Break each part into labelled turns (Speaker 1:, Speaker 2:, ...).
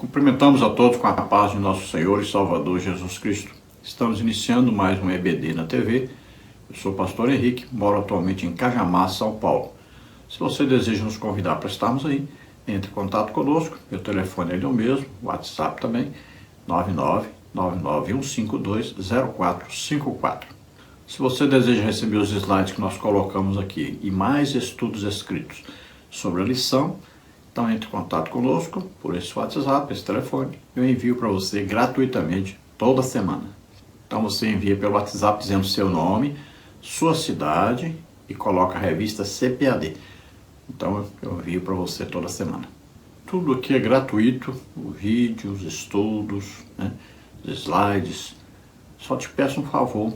Speaker 1: Cumprimentamos a todos com a paz de nosso Senhor e Salvador Jesus Cristo. Estamos iniciando mais um EBD na TV. Eu sou o pastor Henrique, moro atualmente em Cajamar, São Paulo. Se você deseja nos convidar para estarmos aí, entre em contato conosco. Meu telefone é o mesmo, WhatsApp também, 991520454. Se você deseja receber os slides que nós colocamos aqui e mais estudos escritos sobre a lição, então entre em contato conosco por esse WhatsApp, esse telefone. Eu envio para você gratuitamente toda semana. Então você envia pelo WhatsApp dizendo seu nome, sua cidade e coloca a revista CPAD. Então eu envio para você toda semana. Tudo aqui é gratuito, o vídeo, os estudos, os slides. Só te peço um favor,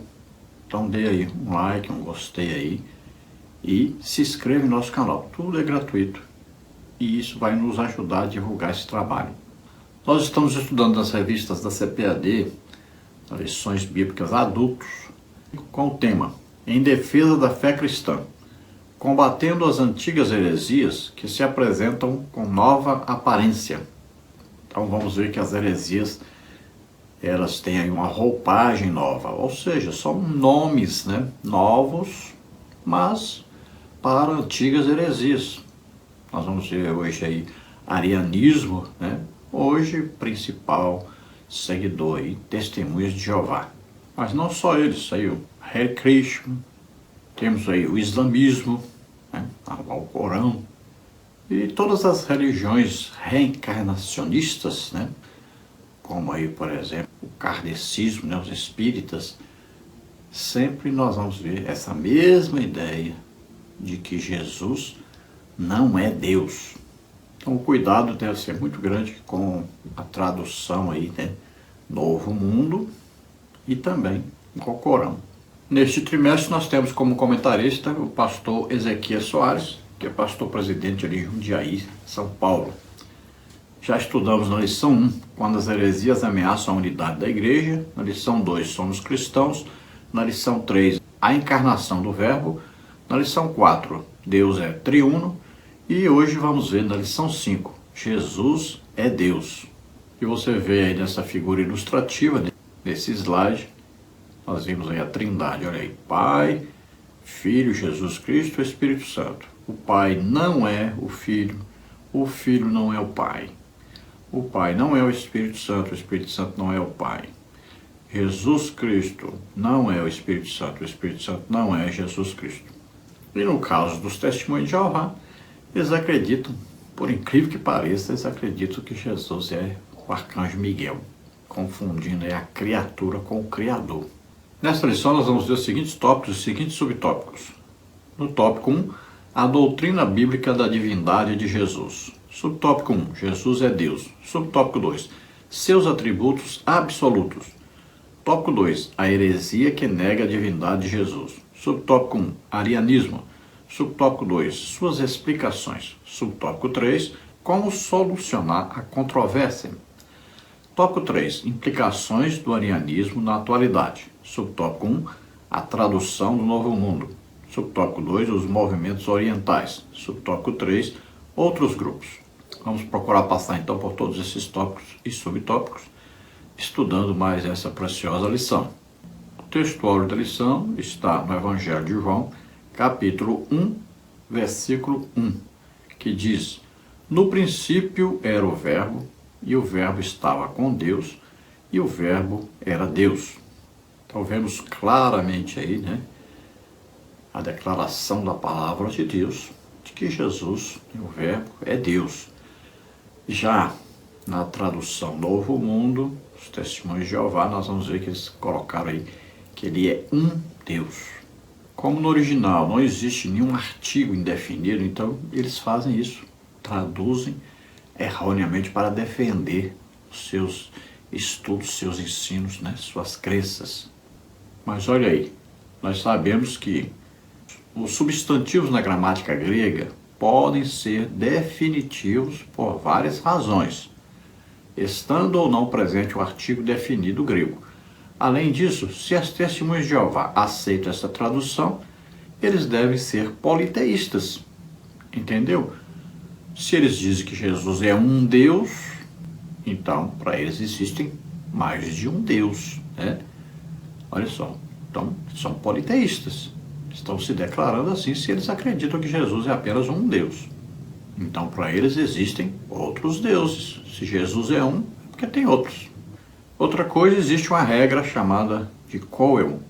Speaker 1: então dê aí um like, um gostei aí e se inscreva no nosso canal. Tudo é gratuito e isso vai nos ajudar a divulgar esse trabalho. Nós estamos estudando nas revistas da CPAD, lições bíblicas adultos, com o tema Em Defesa da Fé Cristã, combatendo as antigas heresias que se apresentam com nova aparência. Então vamos ver que as heresias, elas têm aí uma roupagem nova, ou seja, são nomes novos, mas para antigas heresias. Nós vamos ver hoje aí arianismo, hoje principal seguidor aí, testemunhas de Jeová. Mas não só eles, aí o Hare Krishna, temos aí o islamismo, o Corão, e todas as religiões reencarnacionistas, como aí, por exemplo, o kardecismo, os espíritas. Sempre nós vamos ver essa mesma ideia de que Jesus não é Deus. Então o cuidado deve ser muito grande com a tradução aí, Novo Mundo e também com o Corão. Neste trimestre nós temos como comentarista o pastor Ezequias Soares, que é pastor presidente ali em Jundiaí, São Paulo. Já estudamos na lição 1, quando as heresias ameaçam a unidade da igreja. Na lição 2, somos cristãos. Na lição 3, a encarnação do verbo. Na lição 4, Deus é triuno. E hoje vamos ver na lição 5, Jesus é Deus. E você vê aí nessa figura ilustrativa, nesse slide, nós vimos aí a trindade, olha aí, Pai, Filho, Jesus Cristo e Espírito Santo. O Pai não é o Filho não é o Pai não é o Espírito Santo não é o Pai. Jesus Cristo não é o Espírito Santo não é Jesus Cristo. E no caso dos testemunhos de Jeová, eles acreditam, por incrível que pareça, eles acreditam que Jesus é o arcanjo Miguel, confundindo a criatura com o Criador. Nesta lição nós vamos ver os seguintes tópicos, os seguintes subtópicos. No tópico 1, a doutrina bíblica da divindade de Jesus. Subtópico 1, Jesus é Deus. Subtópico 2, seus atributos absolutos. Tópico 2, a heresia que nega a divindade de Jesus. Subtópico 1, arianismo. Subtópico 2, suas explicações. Subtópico 3, como solucionar a controvérsia. Tópico 3, implicações do arianismo na atualidade. Subtópico 1, a tradução do Novo Mundo. Subtópico 2, os movimentos orientais. Subtópico 3, outros grupos. Vamos procurar passar então por todos esses tópicos e subtópicos, estudando mais essa preciosa lição. O textuário da lição está no Evangelho de João, capítulo 1, versículo 1, que diz: No princípio era o Verbo, e o Verbo estava com Deus, e o Verbo era Deus. Então vemos claramente aí, a declaração da palavra de Deus, de que Jesus, o Verbo, é Deus. Já na tradução Novo Mundo, os testemunhos de Jeová, nós vamos ver que eles colocaram aí que ele é um Deus. Como no original não existe nenhum artigo indefinido, então eles fazem isso, traduzem erroneamente para defender os seus estudos, seus ensinos, suas crenças. Mas olha aí, nós sabemos que os substantivos na gramática grega podem ser definitivos por várias razões, estando ou não presente o artigo definido grego. Além disso, se as testemunhas de Jeová aceitam essa tradução, eles devem ser politeístas, entendeu? Se eles dizem que Jesus é um Deus, Então, para eles existem mais de um Deus, né? Olha só, então são politeístas. Estão se declarando assim se eles acreditam que Jesus é apenas um Deus. Então, para eles existem outros deuses. Se Jesus é um, é porque tem outros. Outra coisa, existe uma regra chamada de Coel,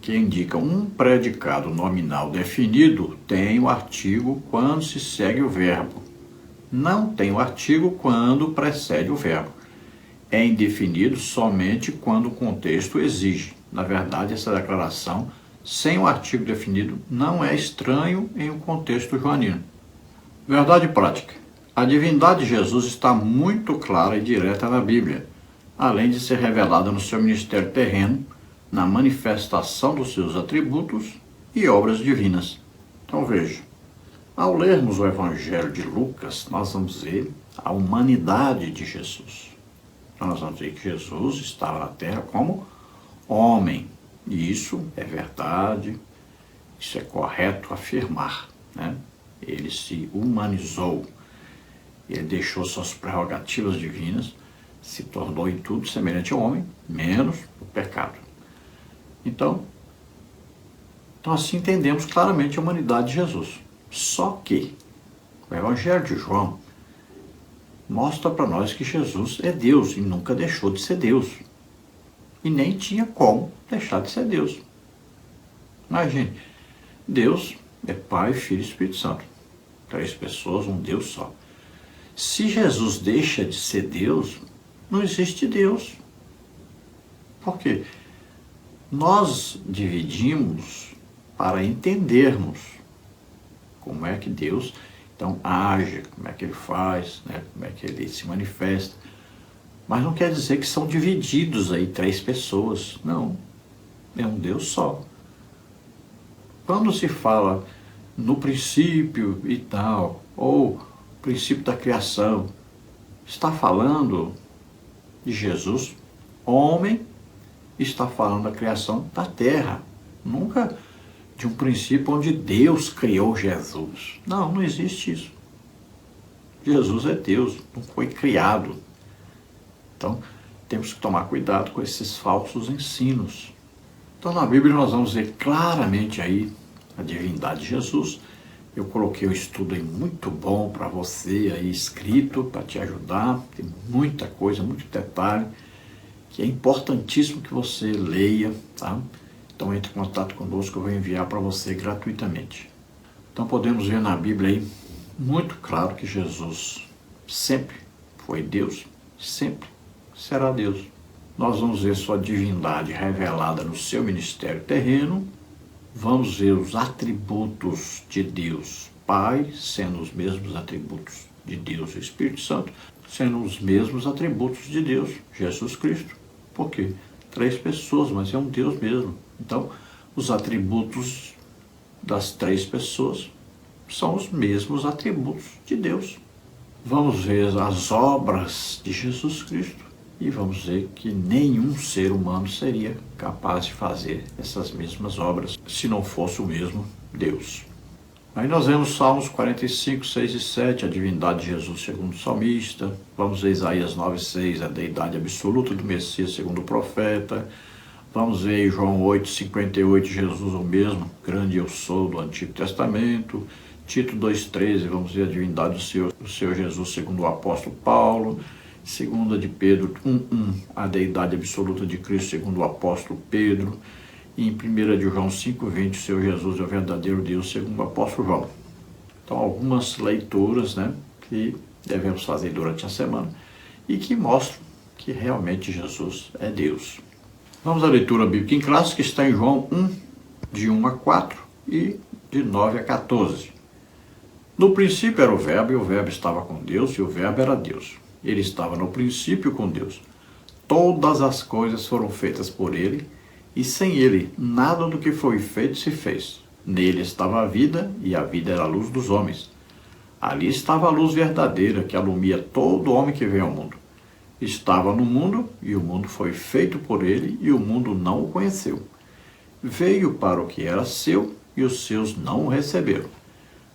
Speaker 1: que indica um predicado nominal definido tem o artigo quando se segue o verbo. Não tem o artigo quando precede o verbo. É indefinido somente quando o contexto exige. Na verdade, essa declaração, sem o artigo definido, não é estranho em um contexto joanino. Verdade prática. A divindade de Jesus está muito clara e direta na Bíblia, além de ser revelada no seu ministério terreno, na manifestação dos seus atributos e obras divinas. Então veja, ao lermos o Evangelho de Lucas, nós vamos ver a humanidade de Jesus. Então nós vamos ver que Jesus estava na terra como homem, e isso é verdade, isso é correto afirmar, né? Ele se humanizou, ele deixou suas prerrogativas divinas, se tornou em tudo semelhante ao homem, menos o pecado. Então assim entendemos claramente a humanidade de Jesus. Só que o Evangelho de João mostra para nós que Jesus é Deus e nunca deixou de ser Deus. E nem tinha como deixar de ser Deus. Imagine, Deus é Pai, Filho e Espírito Santo. 3 pessoas, um Deus só. Se Jesus deixa de ser Deus, não existe Deus. Por quê? Nós dividimos para entendermos como é que Deus então age, como é que ele faz, né? Como é que ele se manifesta. Mas não quer dizer que são divididos aí 3 pessoas. Não, é um Deus só. Quando se fala no princípio e tal, ou princípio da criação, está falando de Jesus, homem, está falando da criação da terra. Nunca de um princípio onde Deus criou Jesus. Não existe isso. Jesus é Deus, não foi criado. Então, temos que tomar cuidado com esses falsos ensinos. Então, na Bíblia nós vamos ver claramente aí a divindade de Jesus. Eu coloquei um estudo aí muito bom para você aí escrito, para te ajudar. Tem muita coisa, muito detalhe, que é importantíssimo que você leia, tá? Então entre em contato conosco, eu vou enviar para você gratuitamente. Então podemos ver na Bíblia aí muito claro que Jesus sempre foi Deus, sempre será Deus. Nós vamos ver sua divindade revelada no seu ministério terreno, vamos ver os atributos de Deus Pai, sendo os mesmos atributos de Deus Espírito Santo, sendo os mesmos atributos de Deus Jesus Cristo. Por quê? 3 pessoas, mas é um Deus mesmo. Então, os atributos das 3 pessoas são os mesmos atributos de Deus. Vamos ver as obras de Jesus Cristo e vamos ver que nenhum ser humano seria capaz de fazer essas mesmas obras se não fosse o mesmo Deus. Aí nós vemos Salmos 45, 6 e 7, a divindade de Jesus segundo o salmista. Vamos ver Isaías 9, 6, a deidade absoluta do Messias segundo o profeta. Vamos ver João 8, 58, Jesus o mesmo, grande eu sou do Antigo Testamento. Tito 2, 13, vamos ver a divindade do seu Jesus segundo o apóstolo Paulo. 2 de Pedro 1:1, a deidade absoluta de Cristo segundo o apóstolo Pedro. E em 1 de João 5:20, o seu Jesus é o verdadeiro Deus segundo o apóstolo João. Então algumas leituras, né, que devemos fazer durante a semana e que mostram que realmente Jesus é Deus. Vamos à leitura bíblica em classe, que está em João 1, de 1 a 4 e de 9 a 14. No princípio era o Verbo, e o Verbo estava com Deus, e o Verbo era Deus. Ele estava no princípio com Deus. Todas as coisas foram feitas por ele, e sem ele nada do que foi feito se fez. Nele estava a vida, e a vida era a luz dos homens. Ali estava a luz verdadeira, que alumia todo homem que vem ao mundo. Estava no mundo, e o mundo foi feito por ele, e o mundo não o conheceu. Veio para o que era seu, e os seus não o receberam.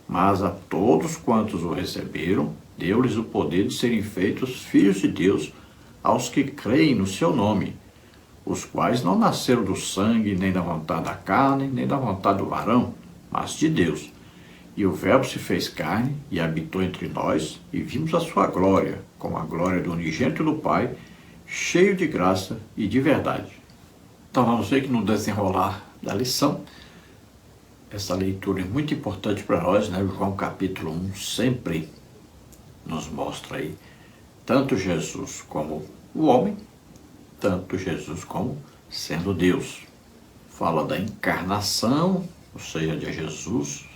Speaker 1: Mas a todos quantos o receberam, deu-lhes o poder de serem feitos filhos de Deus aos que creem no seu nome, os quais não nasceram do sangue, nem da vontade da carne, nem da vontade do varão, mas de Deus. E o Verbo se fez carne e habitou entre nós, e vimos a sua glória, como a glória do unigênito do Pai, cheio de graça e de verdade. Então vamos ver que no desenrolar da lição, essa leitura é muito importante para nós, né? João capítulo 1 sempre nos mostra aí tanto Jesus como o homem, tanto Jesus como sendo Deus. Fala da encarnação, ou seja, de Jesus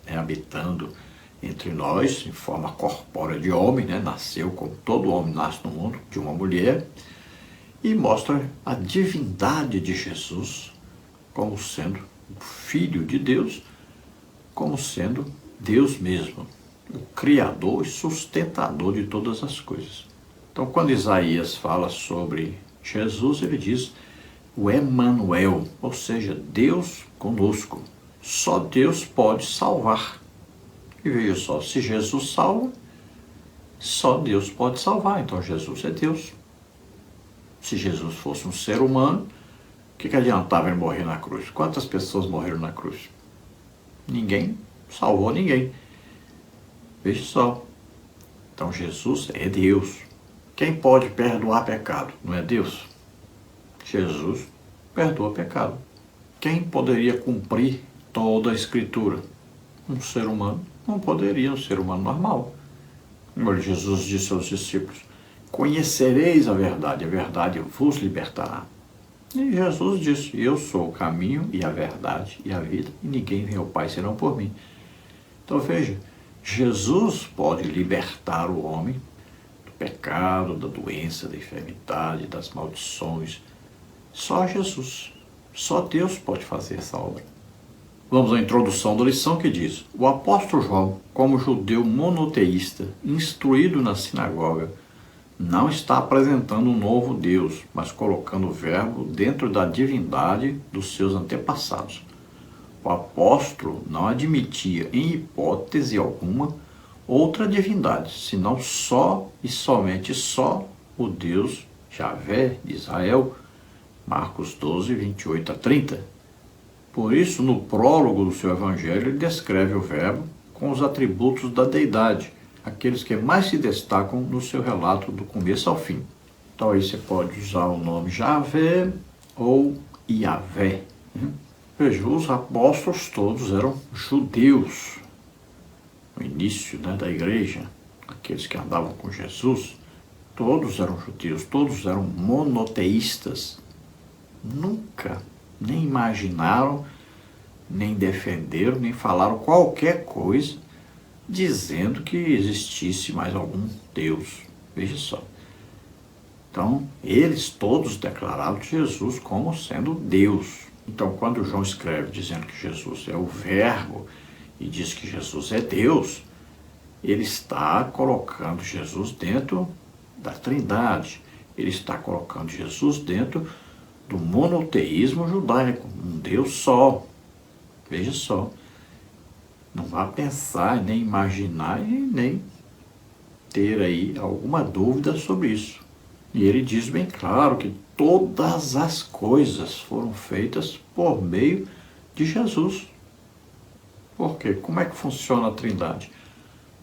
Speaker 1: habitando entre nós em forma corpórea de homem, né? Nasceu como todo homem nasce no mundo, de uma mulher, e mostra a divindade de Jesus como sendo o Filho de Deus, como sendo Deus mesmo, o Criador e sustentador de todas as coisas. Então, quando Isaías fala sobre Jesus, ele diz o Emanuel, ou seja, Deus conosco. Só Deus pode salvar. E veja só, se Jesus salva, só Deus pode salvar. Então Jesus é Deus. Se Jesus fosse um ser humano, o que adiantava ele morrer na cruz? Quantas pessoas morreram na cruz? Ninguém salvou ninguém. Veja só. Então Jesus é Deus. Quem pode perdoar pecado? Não é Deus? Jesus perdoa pecado. Quem poderia cumprir toda a Escritura? Um ser humano. Não poderia, um ser humano normal. Mas Jesus disse aos discípulos: conhecereis a verdade vos libertará. E Jesus disse: eu sou o caminho e a verdade e a vida, e ninguém vem ao Pai senão por mim. Então veja, Jesus pode libertar o homem do pecado, da doença, da enfermidade, das maldições. Só Jesus, só Deus pode fazer essa obra. Vamos à introdução da lição, que diz: o apóstolo João, como judeu monoteísta, instruído na sinagoga, não está apresentando um novo Deus, mas colocando o Verbo dentro da divindade dos seus antepassados. O apóstolo não admitia, em hipótese alguma, outra divindade, senão só e somente só o Deus Javé de Israel. Marcos 12, 28 a 30. Por isso, no prólogo do seu evangelho, ele descreve o Verbo com os atributos da deidade, aqueles que mais se destacam no seu relato do começo ao fim. Então aí você pode usar o nome Javé ou Iavé. Veja, os apóstolos todos eram judeus. No início, né, da igreja, aqueles que andavam com Jesus, todos eram judeus, todos eram monoteístas. Nunca nem imaginaram, nem defenderam, nem falaram qualquer coisa dizendo que existisse mais algum Deus. Veja só. Então, eles todos declararam Jesus como sendo Deus. Então, quando João escreve dizendo que Jesus é o Verbo e diz que Jesus é Deus, ele está colocando Jesus dentro da Trindade. Ele está colocando Jesus dentro do monoteísmo judaico, um Deus só. Veja só. Não vá pensar, nem imaginar e nem ter aí alguma dúvida sobre isso. E ele diz bem claro que todas as coisas foram feitas por meio de Jesus. Por quê? Como é que funciona a Trindade?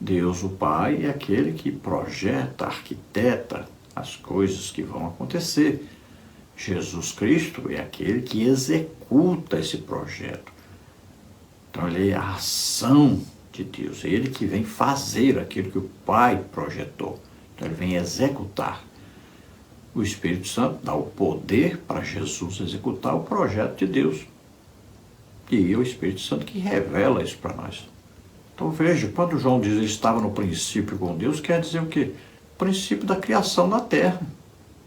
Speaker 1: Deus, o Pai, é aquele que projeta, arquiteta as coisas que vão acontecer. Jesus Cristo é aquele que executa esse projeto. Então ele é a ação de Deus, é ele que vem fazer aquilo que o Pai projetou. Então ele vem executar. O Espírito Santo dá o poder para Jesus executar o projeto de Deus. E é o Espírito Santo que revela isso para nós. Então veja, quando João diz que ele estava no princípio com Deus, quer dizer o quê? O princípio da criação da terra.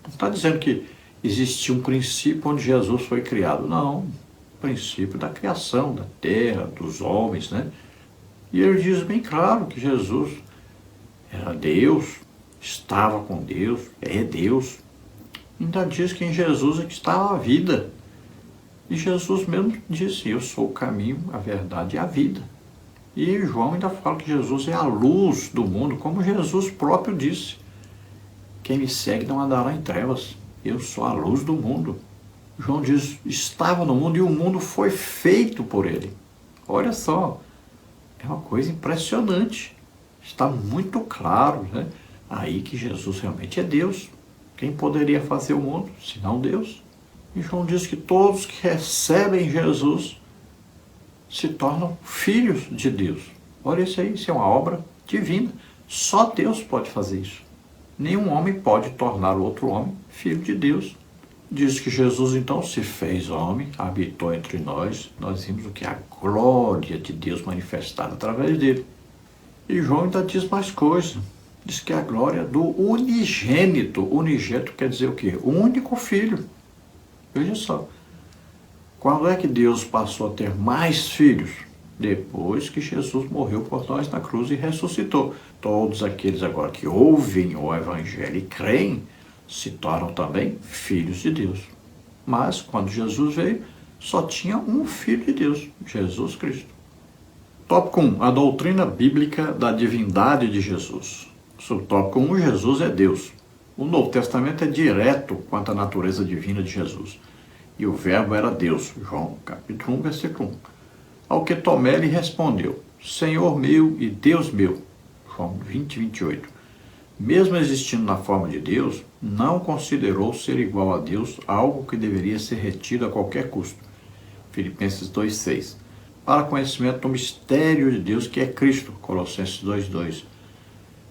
Speaker 1: Não está dizendo que existia um princípio onde Jesus foi criado. Não, o princípio da criação da terra, dos homens, né? E ele diz bem claro que Jesus era Deus, estava com Deus, é Deus. Ainda diz que em Jesus é que está a vida. E Jesus mesmo disse: eu sou o caminho, a verdade e a vida. E João ainda fala que Jesus é a luz do mundo, como Jesus próprio disse. Quem me segue não andará em trevas, eu sou a luz do mundo. João diz, estava no mundo e o mundo foi feito por ele. Olha só, é uma coisa impressionante. Está muito claro, né? Aí que Jesus realmente é Deus. Quem poderia fazer o mundo, senão Deus? E João diz que todos que recebem Jesus se tornam filhos de Deus. Olha isso aí, isso é uma obra divina. Só Deus pode fazer isso. Nenhum homem pode tornar o outro homem filho de Deus. Diz que Jesus então se fez homem, habitou entre nós vimos o que é a glória de Deus manifestada através dele. E João ainda diz mais coisa, diz que é a glória do unigênito. Unigênito quer dizer o quê? O único filho. Veja só, quando é que Deus passou a ter mais filhos? Depois que Jesus morreu por nós na cruz e ressuscitou. Todos aqueles agora que ouvem o Evangelho e creem, se tornam também filhos de Deus. Mas, quando Jesus veio, só tinha um Filho de Deus, Jesus Cristo. Tópico 1. A doutrina bíblica da divindade de Jesus. Subtópico 1. Jesus é Deus. O Novo Testamento é direto quanto à natureza divina de Jesus. E o verbo era Deus. João, capítulo 1, versículo 1. Ao que Tomé lhe respondeu, Senhor meu e Deus meu. João 20, 28. Mesmo existindo na forma de Deus, não considerou ser igual a Deus algo que deveria ser retido a qualquer custo. Filipenses 2,6. Para conhecimento do mistério de Deus que é Cristo. Colossenses 2,2.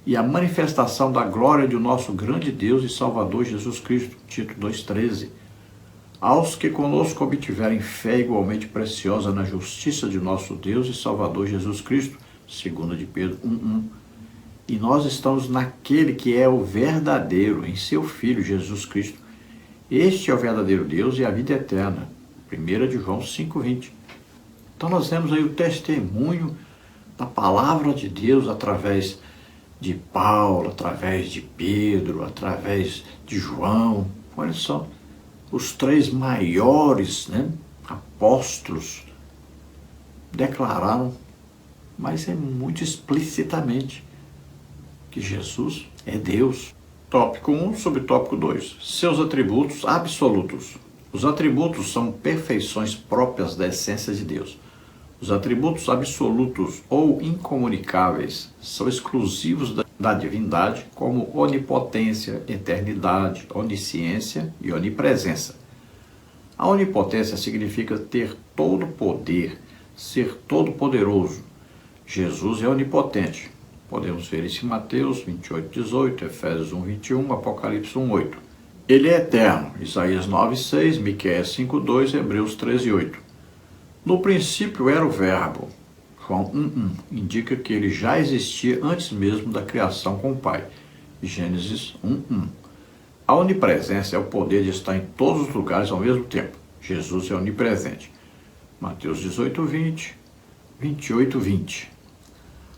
Speaker 1: E a manifestação da glória de nosso grande Deus e Salvador Jesus Cristo. Tito 2,13. Aos que conosco obtiverem fé igualmente preciosa na justiça de nosso Deus e Salvador Jesus Cristo. 2 de Pedro 1,1. E nós estamos naquele que é o verdadeiro, em seu Filho, Jesus Cristo. Este é o verdadeiro Deus e a vida eterna. 1 de João 5,20. Então nós temos aí o testemunho da palavra de Deus através de Paulo, através de Pedro, através de João. Olha só, os três maiores, apóstolos declararam, mas é muito explicitamente, que Jesus é Deus. Tópico 1, subtópico 2. Seus atributos absolutos. Os atributos são perfeições próprias da essência de Deus. Os atributos absolutos ou incomunicáveis são exclusivos da divindade, como onipotência, eternidade, onisciência e onipresença. A onipotência significa ter todo poder, ser todo poderoso. Jesus é onipotente. Podemos ver isso em Mateus 28,18, Efésios 1,21, Apocalipse 1,8. Ele é eterno, Isaías 9,6, Miqueias 5,2, Hebreus 13,8. No princípio era o verbo, João 1,1, indica que ele já existia antes mesmo da criação com o Pai, Gênesis 1,1. A onipresença é o poder de estar em todos os lugares ao mesmo tempo. Jesus é onipresente. Mateus 18,20, 28,20.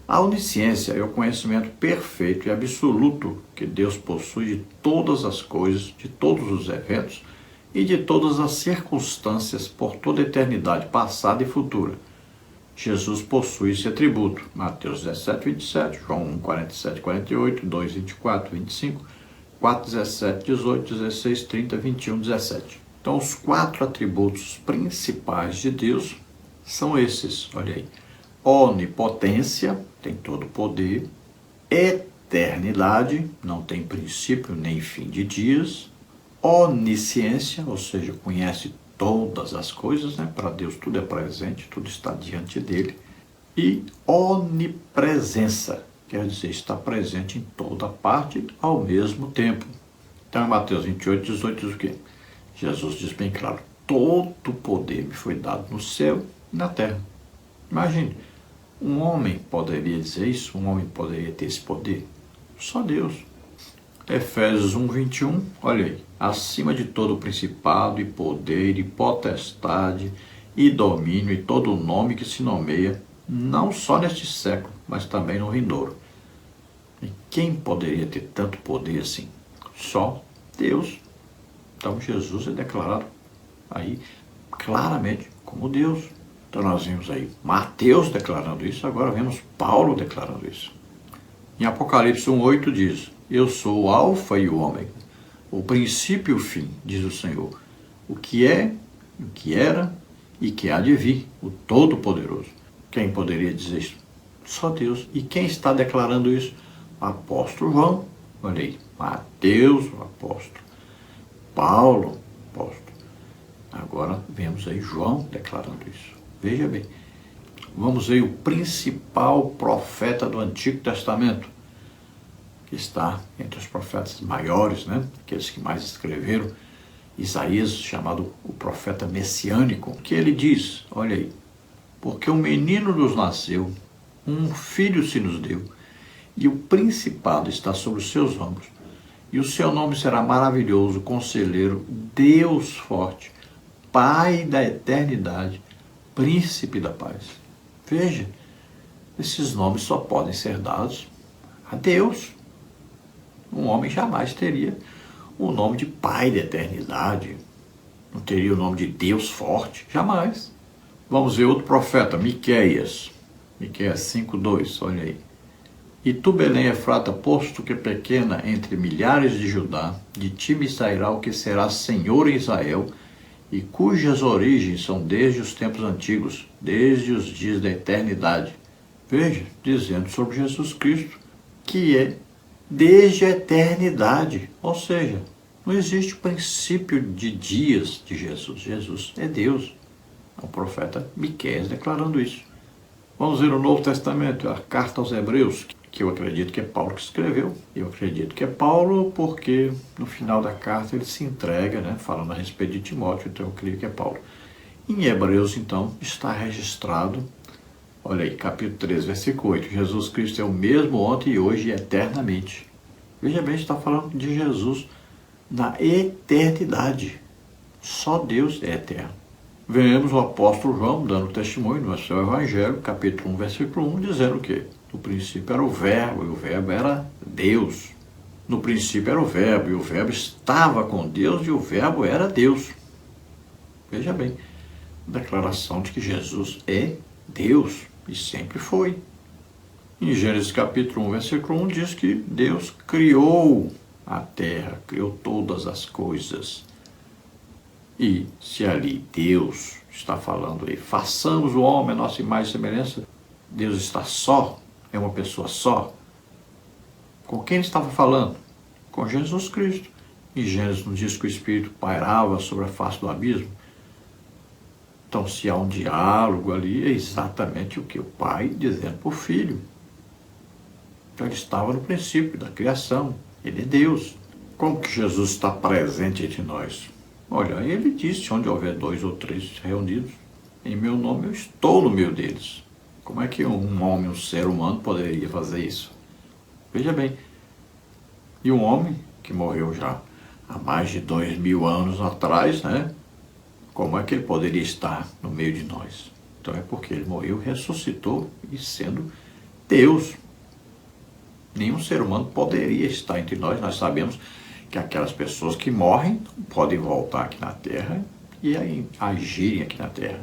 Speaker 1: A onisciência é o conhecimento perfeito e absoluto que Deus possui de todas as coisas, de todos os eventos e de todas as circunstâncias por toda a eternidade passada e futura. Jesus possui esse atributo. Mateus 17, 27, João 1, 47, 48, 2, 24, 25, 4, 17, 18, 16, 30, 21, 17. Então, os 4 atributos principais de Deus são esses, olha aí. Onipotência, tem todo o poder. Eternidade, não tem princípio nem fim de dias. Onisciência, ou seja, conhece todas as coisas, Para Deus tudo é presente, tudo está diante dele. E onipresença, quer dizer, está presente em toda parte ao mesmo tempo. Então, em Mateus 28, 18 diz o quê? Jesus diz bem claro, todo o poder me foi dado no céu e na terra. Imagine, um homem poderia dizer isso? Um homem poderia ter esse poder? Só Deus. Efésios 1, 21, olha aí. Acima de todo principado e poder e potestade e domínio e todo nome que se nomeia, não só neste século, mas também no vindouro. E quem poderia ter tanto poder assim? Só Deus. Então Jesus é declarado aí claramente como Deus. Então nós vimos aí Mateus declarando isso, agora vemos Paulo declarando isso. Em Apocalipse 1:8 diz: eu sou o alfa e o ômega, o princípio e o fim, diz o Senhor, o que é, o que era e que há de vir, o Todo-Poderoso. Quem poderia dizer isso? Só Deus. E quem está declarando isso? O apóstolo João. Olha aí, Mateus, o apóstolo. Paulo, o apóstolo. Agora vemos aí João declarando isso. Veja bem. Vamos ver o principal profeta do Antigo Testamento, que está entre os profetas maiores, né? Aqueles que mais escreveram. Isaías, chamado o profeta messiânico, que ele diz, olha aí, porque um menino nos nasceu, um filho se nos deu, e o principado está sobre os seus ombros, e o seu nome será maravilhoso, conselheiro, Deus forte, Pai da eternidade, príncipe da paz. Veja, esses nomes só podem ser dados a Deus. Um homem jamais teria o nome de Pai da eternidade, não teria o nome de Deus forte, jamais. Vamos ver outro profeta, Miqueias 5:2, olha aí. E tu, Belém Efrata, posto que pequena entre milhares de Judá, de ti me sairá o que será Senhor em Israel, e cujas origens são desde os tempos antigos, desde os dias da eternidade. Veja, dizendo sobre Jesus Cristo, que é desde a eternidade, ou seja, não existe princípio de dias de Jesus. Jesus é Deus. É o profeta Miqueias declarando isso. Vamos ver o Novo Testamento, a carta aos Hebreus, que eu acredito que é Paulo que escreveu. Eu acredito que é Paulo porque no final da carta ele se entrega, né, falando a respeito de Timóteo, então eu creio que é Paulo. Em Hebreus, então, está registrado, olha aí, capítulo 3, versículo 8, Jesus Cristo é o mesmo ontem e hoje e eternamente. Veja bem, está falando de Jesus na eternidade. Só Deus é eterno. Vemos o apóstolo João dando testemunho no seu Evangelho, capítulo 1, versículo 1, dizendo o quê? No princípio era o verbo, e o verbo era Deus. No princípio era o verbo, e o verbo estava com Deus, e o verbo era Deus. Veja bem, declaração de que Jesus é Deus, e sempre foi. Em Gênesis capítulo 1, versículo 1, diz que Deus criou a terra, criou todas as coisas. E se ali Deus está falando aí, façamos o homem a nossa imagem e semelhança, Deus está só, é uma pessoa só. Com quem ele estava falando? Com Jesus Cristo. Em Gênesis nos diz que o Espírito pairava sobre a face do abismo. Então, se há um diálogo ali, é exatamente o que? O Pai dizendo para o Filho. Então, ele estava no princípio da criação. Ele é Deus. Como que Jesus está presente entre nós? Olha, ele disse, onde houver 2 ou 3 reunidos, em meu nome eu estou no meio deles. Como é que um homem, um ser humano, poderia fazer isso? Veja bem, e um homem que morreu já há mais de 2000 anos atrás, né? Como é que ele poderia estar no meio de nós? Então é porque ele morreu, ressuscitou e sendo Deus. Nenhum ser humano poderia estar entre nós. Nós sabemos que aquelas pessoas que morrem podem voltar aqui na Terra e agirem aqui na Terra.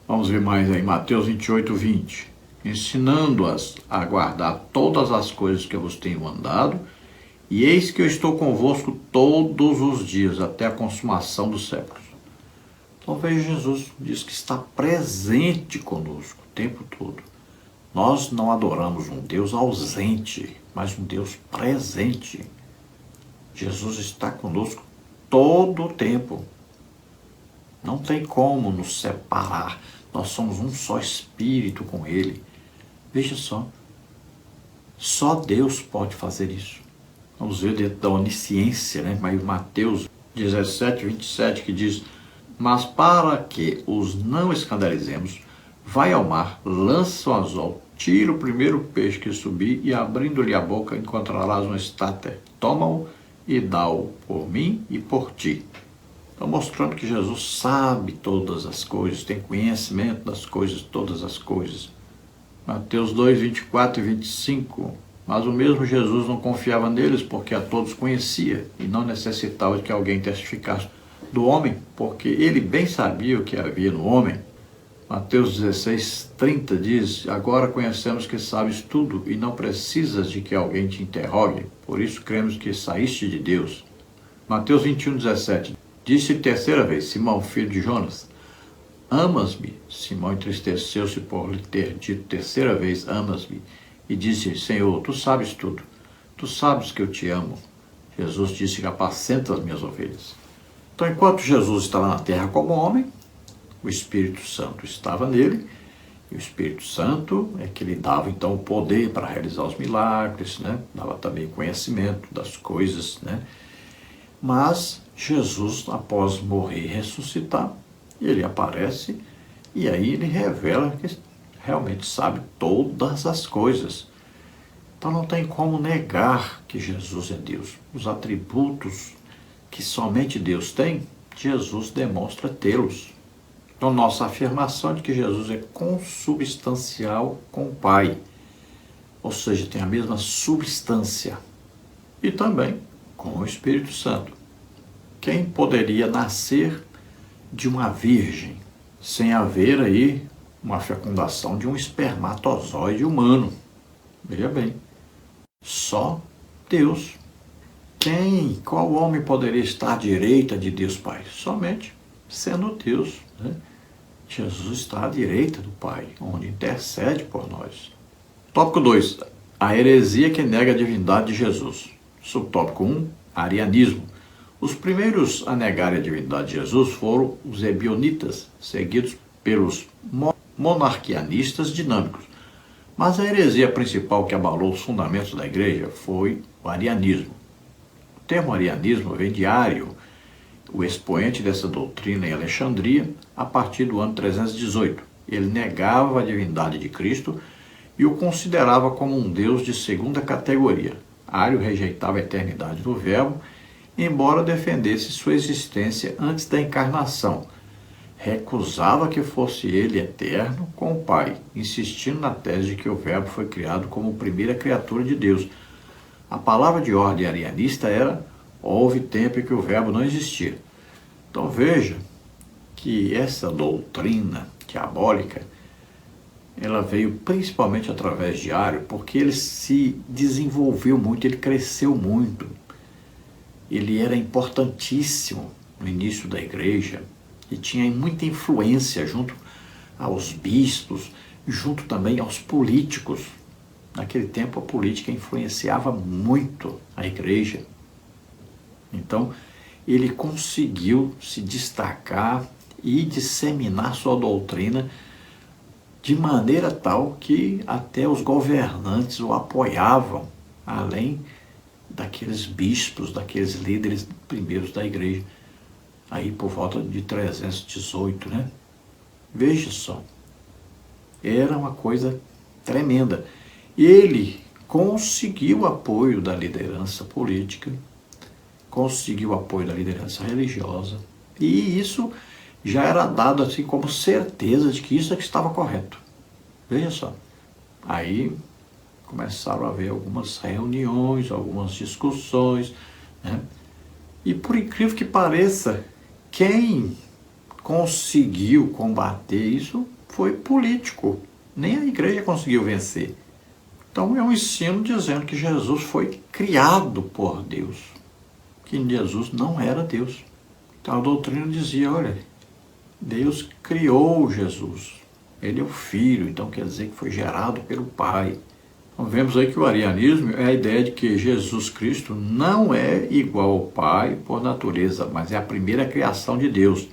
Speaker 1: Vamos ver mais aí, Mateus 28:20. Ensinando-as a guardar todas as coisas que eu vos tenho mandado, e eis que eu estou convosco todos os dias, até a consumação dos séculos. Então veja, Jesus diz que está presente conosco o tempo todo. Nós não adoramos um Deus ausente, mas um Deus presente. Jesus está conosco todo o tempo. Não tem como nos separar. Nós somos um só espírito com Ele. Veja só Deus pode fazer isso. Vamos ver dentro da onisciência, né? Mas Mateus 17:27, que diz: mas para que os não escandalizemos, vai ao mar, lança o anzol, tira o primeiro peixe que subir e, abrindo-lhe a boca, encontrarás um estáter. Toma-o e dá-o por mim e por ti. Então, mostrando que Jesus sabe todas as coisas, tem conhecimento das coisas, todas as coisas. Mateus 2:24-25. Mas o mesmo Jesus não confiava neles, porque a todos conhecia, e não necessitava de que alguém testificasse do homem, porque ele bem sabia o que havia no homem. Mateus 16:30 diz: agora conhecemos que sabes tudo e não precisas de que alguém te interrogue, por isso cremos que saíste de Deus. Mateus 21:17 disse terceira vez: Simão, filho de Jonas, amas-me? Simão entristeceu-se por lhe ter dito terceira vez: amas-me? E disse: Senhor, tu sabes tudo, tu sabes que eu te amo. Jesus disse: apacenta as minhas ovelhas. Então, enquanto Jesus estava na terra como homem, o Espírito Santo estava nele, e o Espírito Santo é que lhe dava então o poder para realizar os milagres, né? Dava também conhecimento das coisas, né? Mas Jesus, após morrer e ressuscitar, ele aparece e aí ele revela que realmente sabe todas as coisas. Então não tem como negar que Jesus é Deus. Os atributos que somente Deus tem, Jesus demonstra tê-los. Então, nossa afirmação de que Jesus é consubstancial com o Pai, ou seja, tem a mesma substância, e também com o Espírito Santo. Quem poderia nascer de uma virgem sem haver aí uma fecundação de um espermatozoide humano? Veja bem, só Deus. Qual homem poderia estar à direita de Deus Pai? Somente sendo Deus, né? Jesus está à direita do Pai, onde intercede por nós. Tópico 2. A heresia que nega a divindade de Jesus. Subtópico 1. Arianismo. Os primeiros a negar a divindade de Jesus foram os ebionitas, seguidos pelos monarquianistas dinâmicos. Mas a heresia principal que abalou os fundamentos da igreja foi o arianismo. O termo arianismo vem de Ário, o expoente dessa doutrina em Alexandria, a partir do ano 318. Ele negava a divindade de Cristo e o considerava como um Deus de segunda categoria. Ário rejeitava a eternidade do Verbo, embora defendesse sua existência antes da encarnação. Recusava que fosse ele eterno com o Pai, insistindo na tese de que o Verbo foi criado como primeira criatura de Deus. A palavra de ordem arianista era: houve tempo em que o Verbo não existia. Então veja que essa doutrina diabólica, ela veio principalmente através de Ário, porque ele se desenvolveu muito, ele cresceu muito. Ele era importantíssimo no início da igreja e tinha muita influência junto aos bispos, junto também aos políticos. Naquele tempo a política influenciava muito a igreja. Então, ele conseguiu se destacar e disseminar sua doutrina de maneira tal que até os governantes o apoiavam, além daqueles bispos, daqueles líderes primeiros da igreja, aí por volta de 318, né? Veja só, era uma coisa tremenda. Ele conseguiu o apoio da liderança política, conseguiu o apoio da liderança religiosa, e isso já era dado assim como certeza de que isso é que estava correto. Veja só, aí começaram a haver algumas reuniões, algumas discussões, né? E por incrível que pareça, quem conseguiu combater isso foi político, nem a igreja conseguiu vencer. Então é um ensino dizendo que Jesus foi criado por Deus, que Jesus não era Deus. Então a doutrina dizia: olha, Deus criou Jesus, ele é o Filho, então quer dizer que foi gerado pelo Pai. Então vemos aí que o arianismo é a ideia de que Jesus Cristo não é igual ao Pai por natureza, mas é a primeira criação de Deus.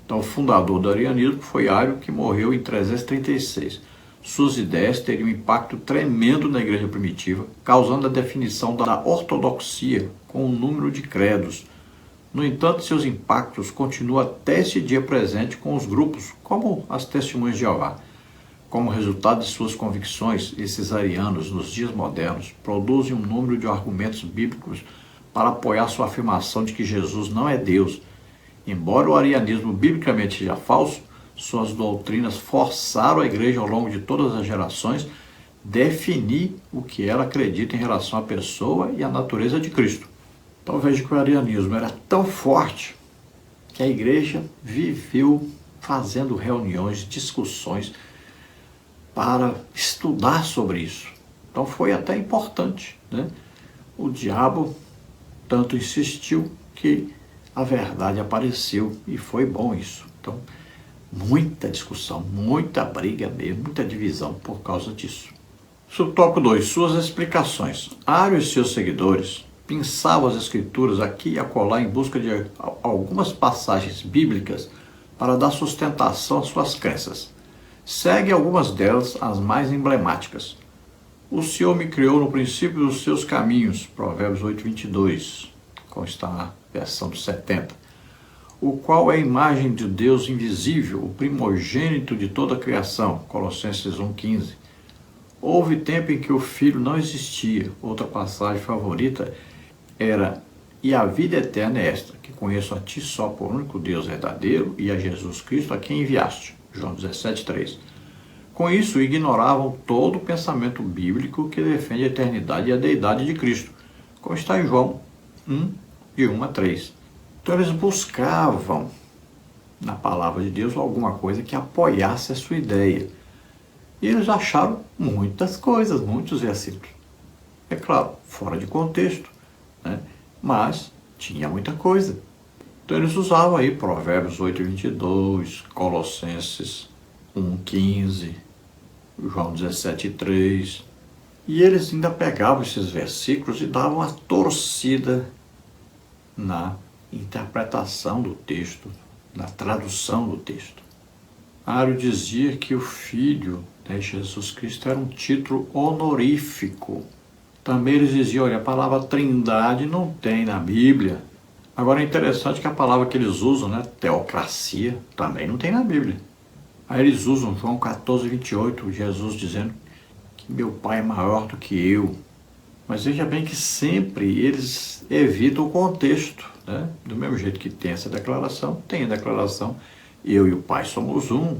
Speaker 1: Então o fundador do arianismo foi Ário, que morreu em 336. Suas ideias teriam um impacto tremendo na igreja primitiva, causando a definição da ortodoxia com um número de credos. No entanto, seus impactos continuam até esse dia presente com os grupos, como as Testemunhas de Jeová. Como resultado de suas convicções, esses arianos, nos dias modernos, produzem um número de argumentos bíblicos para apoiar sua afirmação de que Jesus não é Deus. Embora o arianismo biblicamente seja falso, suas doutrinas forçaram a igreja ao longo de todas as gerações definir o que ela acredita em relação à pessoa e à natureza de Cristo. Então veja que o arianismo era tão forte que a igreja viveu fazendo reuniões, discussões para estudar sobre isso. Então foi até importante, né? O diabo tanto insistiu que a verdade apareceu e foi bom isso. Então, muita discussão, muita briga mesmo, muita divisão por causa disso. Subtópico 2. Suas explicações. Ario e seus seguidores pensavam as escrituras aqui e acolá em busca de algumas passagens bíblicas para dar sustentação às suas crenças. Segue algumas delas, as mais emblemáticas. O Senhor me criou no princípio dos seus caminhos, Provérbios 8:22, como está na versão dos 70. O qual é a imagem de Deus invisível, o primogênito de toda a criação, Colossenses 1:15. Houve tempo em que o Filho não existia. Outra passagem favorita era: e a vida eterna é esta, que conheço a ti só por único Deus verdadeiro e a Jesus Cristo a quem enviaste, João 17:3. Com isso, ignoravam todo o pensamento bíblico que defende a eternidade e a deidade de Cristo, como está em João 1, de 1-3. Então eles buscavam na palavra de Deus alguma coisa que apoiasse a sua ideia. E eles acharam muitas coisas, muitos versículos. É claro, fora de contexto, né? Mas tinha muita coisa. Então eles usavam aí Provérbios 8:22, Colossenses 1:15, João 17:3. E eles ainda pegavam esses versículos e davam a torcida na interpretação do texto, na tradução do texto. Ario dizia que o Filho, né, Jesus Cristo, era um título honorífico. Também eles diziam: olha, a palavra trindade não tem na Bíblia. Agora é interessante que a palavra que eles usam, né, teocracia, também não tem na Bíblia. Aí eles usam João 14:28, Jesus dizendo que meu Pai é maior do que eu. Mas veja bem que sempre eles evitam o contexto, né? Do mesmo jeito que tem essa declaração, tem a declaração: eu e o Pai somos um.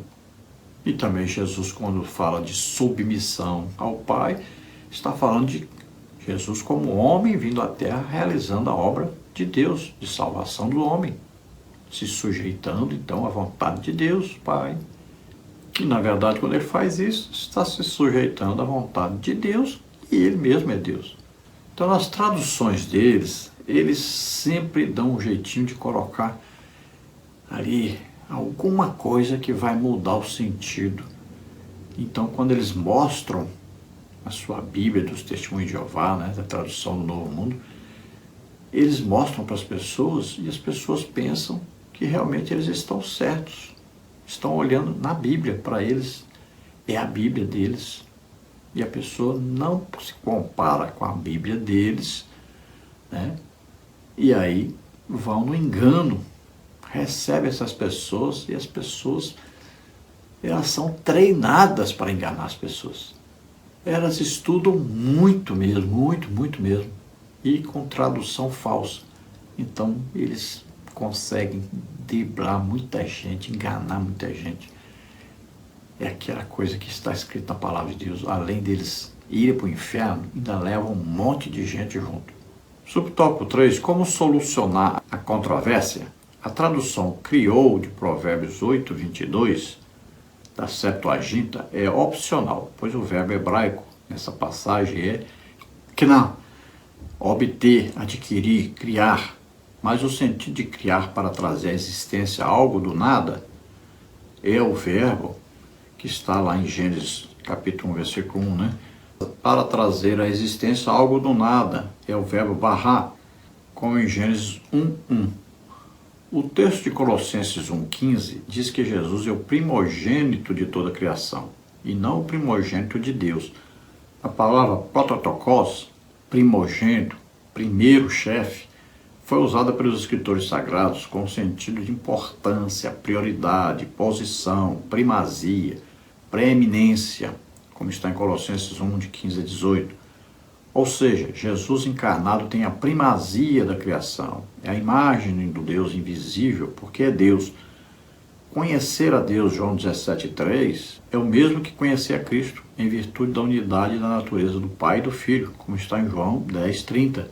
Speaker 1: E também Jesus, quando fala de submissão ao Pai, está falando de Jesus como homem vindo à terra, realizando a obra de Deus, de salvação do homem, se sujeitando então à vontade de Deus, Pai. E na verdade, quando ele faz isso, está se sujeitando à vontade de Deus, e ele mesmo é Deus. Então, nas traduções deles, eles sempre dão um jeitinho de colocar ali alguma coisa que vai mudar o sentido. Então, quando eles mostram a sua Bíblia dos Testemunhos de Jeová, né, da tradução do Novo Mundo, eles mostram para as pessoas e as pessoas pensam que realmente eles estão certos. Estão olhando na Bíblia, para eles é a Bíblia deles. E a pessoa não se compara com a Bíblia deles, né? E aí vão no engano, recebe essas pessoas e as pessoas, elas são treinadas para enganar as pessoas. Elas estudam muito mesmo, muito mesmo, e com tradução falsa. Então eles conseguem driblar muita gente, enganar muita gente. É aquela coisa que está escrita na palavra de Deus: além deles irem para o inferno, ainda levam um monte de gente junto. Subtópico 3. Como solucionar a controvérsia? A tradução criou de Provérbios 8:22 da Septuaginta é opcional, pois o verbo hebraico nessa passagem é kna, obter, adquirir, criar. Mas o sentido de criar para trazer à existência algo do nada é o verbo que está lá em Gênesis capítulo 1, versículo 1, né? Para trazer à existência algo do nada é o verbo bará, como em Gênesis 1:1. O texto de Colossenses 1:15 diz que Jesus é o primogênito de toda a criação e não o primogênito de Deus. A palavra prototokos, primogênito, primeiro chefe, foi usada pelos escritores sagrados com sentido de importância, prioridade, posição, primazia, preeminência, como está em Colossenses 1, de 15-18. Ou seja, Jesus encarnado tem a primazia da criação, é a imagem do Deus invisível, porque é Deus. Conhecer a Deus, João 17:3, é o mesmo que conhecer a Cristo, em virtude da unidade da natureza do Pai e do Filho, como está em João 10:30.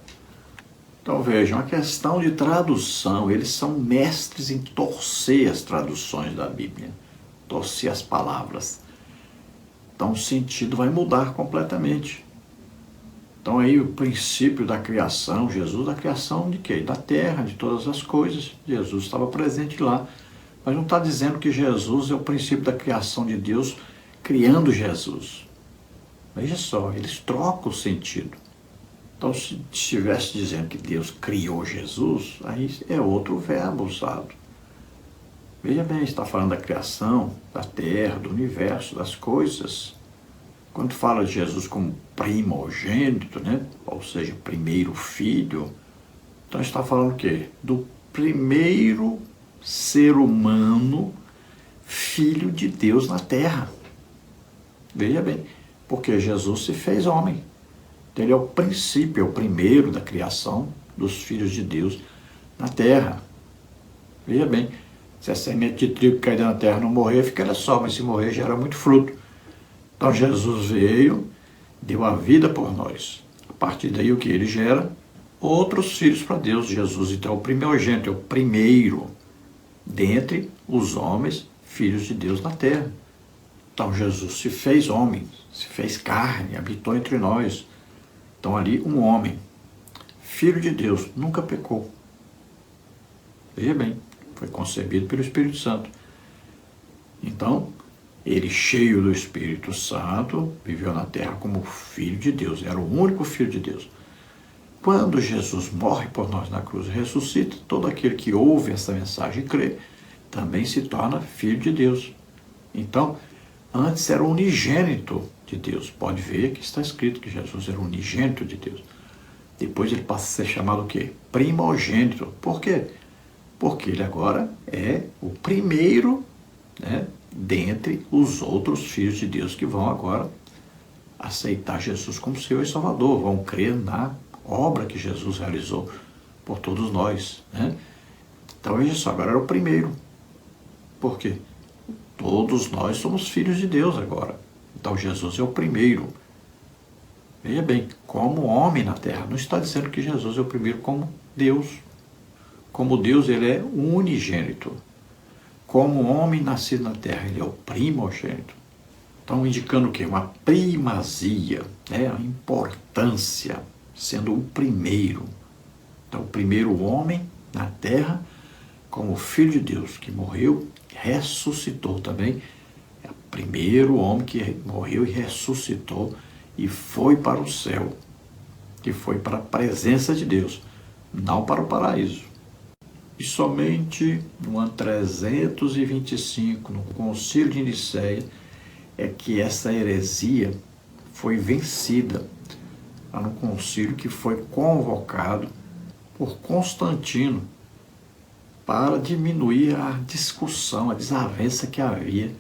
Speaker 1: Então vejam, a questão de tradução, eles são mestres em torcer as traduções da Bíblia, torcer as palavras. Então o sentido vai mudar completamente. Então aí o princípio da criação, Jesus da criação de quê? Da terra, de todas as coisas. Jesus estava presente lá. Mas não está dizendo que Jesus é o princípio da criação de Deus, criando Jesus. Veja só, eles trocam o sentido. Então, se estivesse dizendo que Deus criou Jesus, aí é outro verbo usado. Veja bem, está falando da criação, da terra, do universo, das coisas. Quando fala de Jesus como primogênito, né? Ou seja, primeiro filho, então está falando o quê? Do primeiro ser humano, filho de Deus na terra. Veja bem, porque Jesus se fez homem. Ele é o princípio, é o primeiro da criação dos filhos de Deus na terra. Veja bem, se a semente de trigo cair na terra não morrer, ficaria só, mas se morrer gera muito fruto. Então Jesus veio, deu a vida por nós. A partir daí o que ele gera? Outros filhos para Deus. Jesus então é o primogênito, é o primeiro dentre os homens, filhos de Deus na terra. Então Jesus se fez homem, se fez carne, habitou entre nós. Então ali um homem, filho de Deus, nunca pecou. Veja bem, foi concebido pelo Espírito Santo. Então, ele cheio do Espírito Santo, viveu na terra como filho de Deus, era o único filho de Deus. Quando Jesus morre por nós na cruz e ressuscita, todo aquele que ouve essa mensagem e crê, também se torna filho de Deus. Então, antes era o unigênito de Deus. Pode ver que está escrito que Jesus era o unigênito de Deus. Depois ele passa a ser chamado o quê? Primogênito. Por quê? Porque ele agora é o primeiro, né, dentre os outros filhos de Deus que vão agora aceitar Jesus como Senhor e Salvador, vão crer na obra que Jesus realizou por todos nós, né? Então veja só, agora era o primeiro. Por quê? Todos nós somos filhos de Deus agora. Então Jesus é o primeiro. Veja bem, como homem na terra. Não está dizendo que Jesus é o primeiro como Deus. Como Deus, ele é o unigênito. Como homem nascido na terra, ele é o primogênito. Então, indicando o quê? Uma primazia, né? A importância, sendo o primeiro. Então, o primeiro homem na terra, como filho de Deus, que morreu, ressuscitou também. É o primeiro homem que morreu e ressuscitou e foi para o céu, que foi para a presença de Deus, não para o paraíso. E somente no ano 325, no Concílio de Nicéia, é que essa heresia foi vencida, lá no concílio que foi convocado por Constantino para diminuir a discussão, a desavença que havia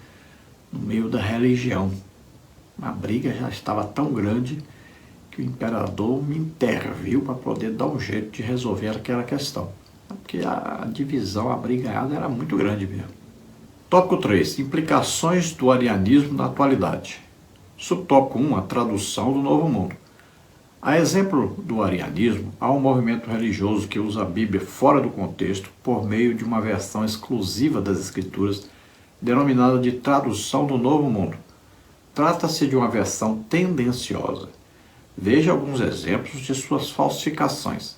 Speaker 1: no meio da religião. A briga já estava tão grande que o imperador me interviu para poder dar um jeito de resolver aquela questão. Porque a divisão, a brigada era muito grande mesmo. Tópico 3. Implicações do arianismo na atualidade. Subtópico 1. A tradução do Novo Mundo. A exemplo do arianismo, há um movimento religioso que usa a Bíblia fora do contexto por meio de uma versão exclusiva das Escrituras, denominada de tradução do Novo Mundo. Trata-se de uma versão tendenciosa. Veja alguns exemplos de suas falsificações.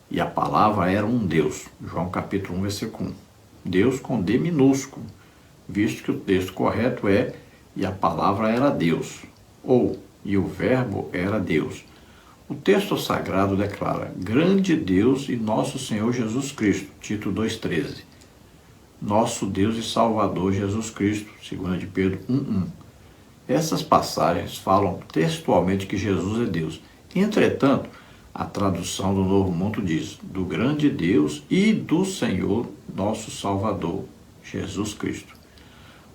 Speaker 1: E a palavra era um Deus. João capítulo 1, versículo 1. Deus com D minúsculo, visto que o texto correto é e a palavra era Deus, ou e o verbo era Deus. O texto sagrado declara: grande Deus e nosso Senhor Jesus Cristo, Tito 2,13. Nosso Deus e Salvador Jesus Cristo, 2 de Pedro 1,1. Essas passagens falam textualmente que Jesus é Deus. Entretanto, a tradução do Novo Mundo diz: do grande Deus e do Senhor, nosso Salvador, Jesus Cristo.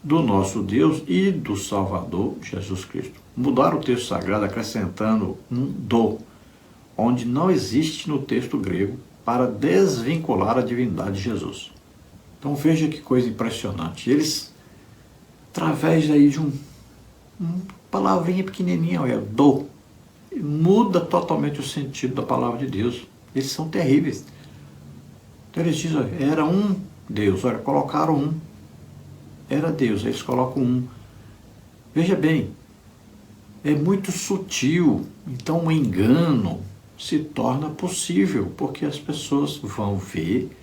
Speaker 1: Do nosso Deus e do Salvador, Jesus Cristo. Mudaram o texto sagrado acrescentando um do, onde não existe no texto grego, para desvincular a divindade de Jesus. Então veja que coisa impressionante. Eles, através aí de uma palavrinha pequenininha, do, muda totalmente o sentido da palavra de Deus. Eles são terríveis. Então eles dizem, olha, era um Deus, olha, colocaram um. Era Deus, eles colocam um. Veja bem, é muito sutil, então o engano se torna possível, porque as pessoas vão ver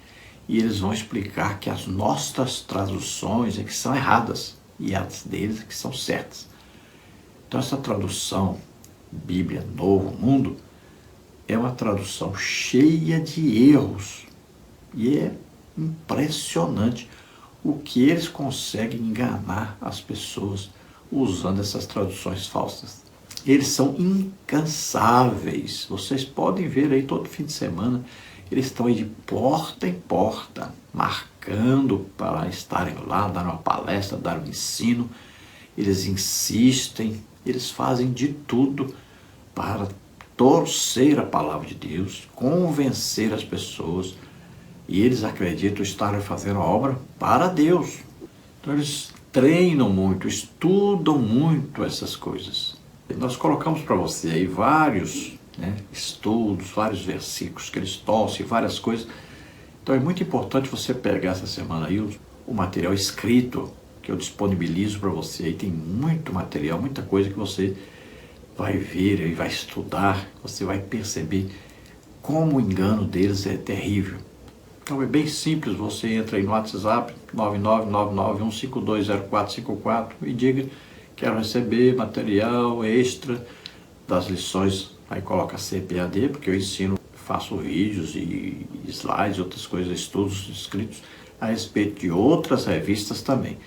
Speaker 1: e eles vão explicar que as nossas traduções é que são erradas e as deles é que são certas. Então essa tradução, Bíblia Novo Mundo, é uma tradução cheia de erros e é impressionante o que eles conseguem enganar as pessoas usando essas traduções falsas. Eles são incansáveis. Vocês podem ver aí todo fim de semana, eles estão aí de porta em porta, marcando para estarem lá, dar uma palestra, dar um ensino. Eles insistem, eles fazem de tudo para torcer a palavra de Deus, convencer as pessoas, e eles acreditam estarem fazendo a obra para Deus. Então eles treinam muito, estudam muito essas coisas. Nós colocamos para você aí vários estudos, vários versículos que eles torcem, várias coisas. Então é muito importante você pegar essa semana aí o material escrito que eu disponibilizo para você. Aí tem muito material, muita coisa que você vai ver e vai estudar, você vai perceber como o engano deles é terrível. Então é bem simples, você entra aí no WhatsApp 99991520454 e diga, quero receber material extra das lições, aí coloca CPAD, porque eu ensino, faço vídeos e slides, outras coisas, estudos escritos a respeito de outras revistas também.